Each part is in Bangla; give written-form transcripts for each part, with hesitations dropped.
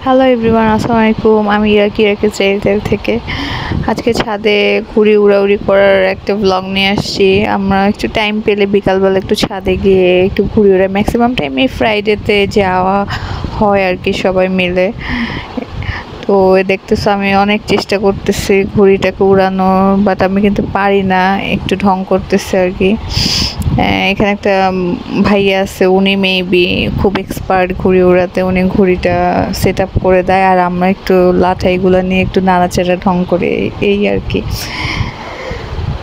হ্যালো এভরিওয়ান, আসসালামু আলাইকুম। আমি ইরাকি চেরিটেল থেকে আজকে ছাদে ঘুড়ি উড়াউড়ি করার একটা ব্লগ নিয়ে আসছি। আমরা একটু টাইম পেলে বিকালবেলা একটু ছাদে গিয়ে একটু ঘুড়ি উড়াই। ম্যাক্সিমাম টাইম এই ফ্রাইডেতে যাওয়া হয় আর কি, সবাই মিলে। তো দেখতেছো আমি অনেক চেষ্টা করতেছি ঘুড়িটাকে উড়ানোর, বাট আমি কিন্তু পারি না, একটু ঢং করতেছি আর কি। এখানে একটা ভাইয়া আছে, উনি মেবি খুব এক্সপার্ট ঘুড়ি উড়াতে। উনি ঘুড়িটা সেট আপ করে দেয়, আর আমরা একটু লাঠাইগুলো নিয়ে একটু নাড়াচাড়া ঢং করে এই আর কি।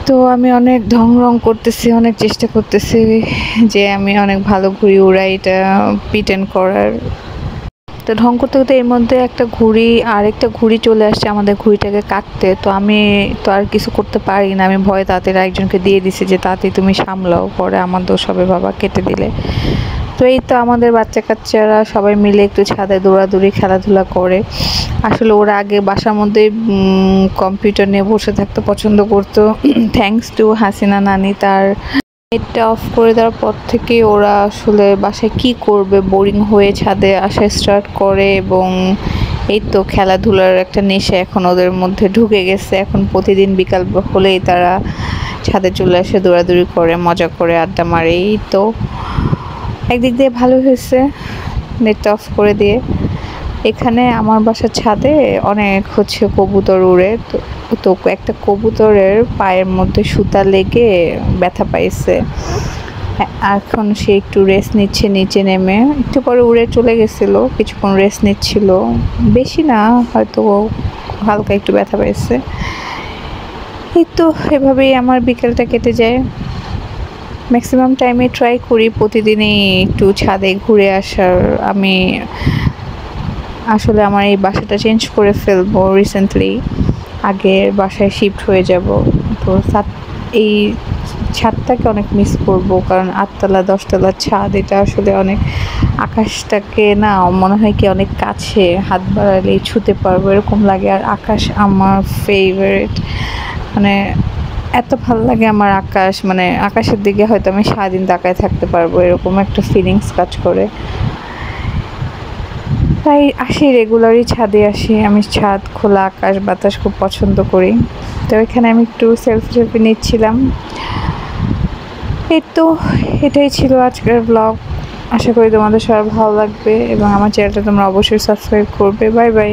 তো আমি অনেক ঢং রং করতেছি, অনেক চেষ্টা করতেছি যে আমি অনেক ভালো ঘুড়ি উড়াই, এটা প্রিটেন্ড করার। তো ঢং করতে করতে এর মধ্যে একটা ঘুড়ি, আরেকটা ঘুড়ি চলে আসছে আমাদের ঘুড়িটাকে কাটতে। তো আমি তো আর কিছু করতে পারি না, আমি ভয়ে তাড়াতাড়ি একজনকে দিয়ে দিছি যে তাড়াতাড়ি তুমি সামলাও, পরে আমার দোষ হবে বাবা কেটে দিলে। তো এই তো আমাদের বাচ্চা কাচ্চারা সবাই মিলে একটু ছাদে দৌড়াদৌড়ি খেলাধুলা করে। আসলে ওরা আগে বাসার মধ্যে কম্পিউটার নিয়ে বসে থাকতে পছন্দ করতো। থ্যাঙ্কস টু হাসিনা নানি, তার নেটটা অফ করে দেওয়ার পর থেকে ওরা আসলে বাসায় কি করবে, বোরিং হয়ে ছাদে আসা স্টার্ট করে। এবং এই তো খেলাধুলার একটা নেশা এখন ওদের মধ্যে ঢুকে গেছে। এখন প্রতিদিন বিকাল হলেই তারা ছাদে চলে আসে, দৌড়াদৌড়ি করে, মজা করে, আড্ডা মারে। এই তো একদিক দিয়ে ভালো হয়েছে নেটটা অফ করে দিয়ে। এখানে আমার বাসার ছাদে অনেক কবুতর উড়ে। তো একটা কবুতরের পায়ের মধ্যে সুতা লেগে ব্যথা পাইছে। এখন সে একটু রেস্ট নিচ্ছে, নিচে নেমে একটু পরে উড়ে চলে গেছিল, কিছুক্ষণ রেস্ট নিচ্ছিল, বেশি না, হয়তো হালকা একটু ব্যথা পাইছে। এই তো এভাবেই আমার বিকেলটা কেটে যায়। ম্যাক্সিমাম টাইমে ট্রাই করি প্রতিদিনই একটু ছাদে ঘুরে আসার। আমি আসলে আমার এই বাসাটা চেঞ্জ করে ফেলবো রিসেন্টলি, আগের বাসায় শিফট হয়ে যাব। তো এই ছাদটাকে অনেক মিস করব, কারণ 8তলা 10তলার ছাদ, এটা আসলে অনেক, আকাশটাকে না মনে হয় কি অনেক কাছে, হাত বাড়ালেই ছুঁতে পারবো এরকম লাগে। আর আকাশ আমার ফেভারিট, মানে এত ভালো লাগে আমার আকাশ, মানে আকাশের দিকে হয়তো আমি সারাদিন তাকায় থাকতে পারবো, এরকম একটা ফিলিংস কাজ করে। তাই আসি, রেগুলারই ছাদে আসি আমি। ছাদ, খোলা আকাশ, বাতাস খুব পছন্দ করি। তো এখানে আমি একটু সেলফি নিচ্ছিলাম। এই তো এটাই ছিল আজকের ব্লগ। আশা করি তোমাদের সবার ভালো লাগবে এবং আমার চ্যানেলটা তোমরা অবশ্যই সাবস্ক্রাইব করবে। Bye bye.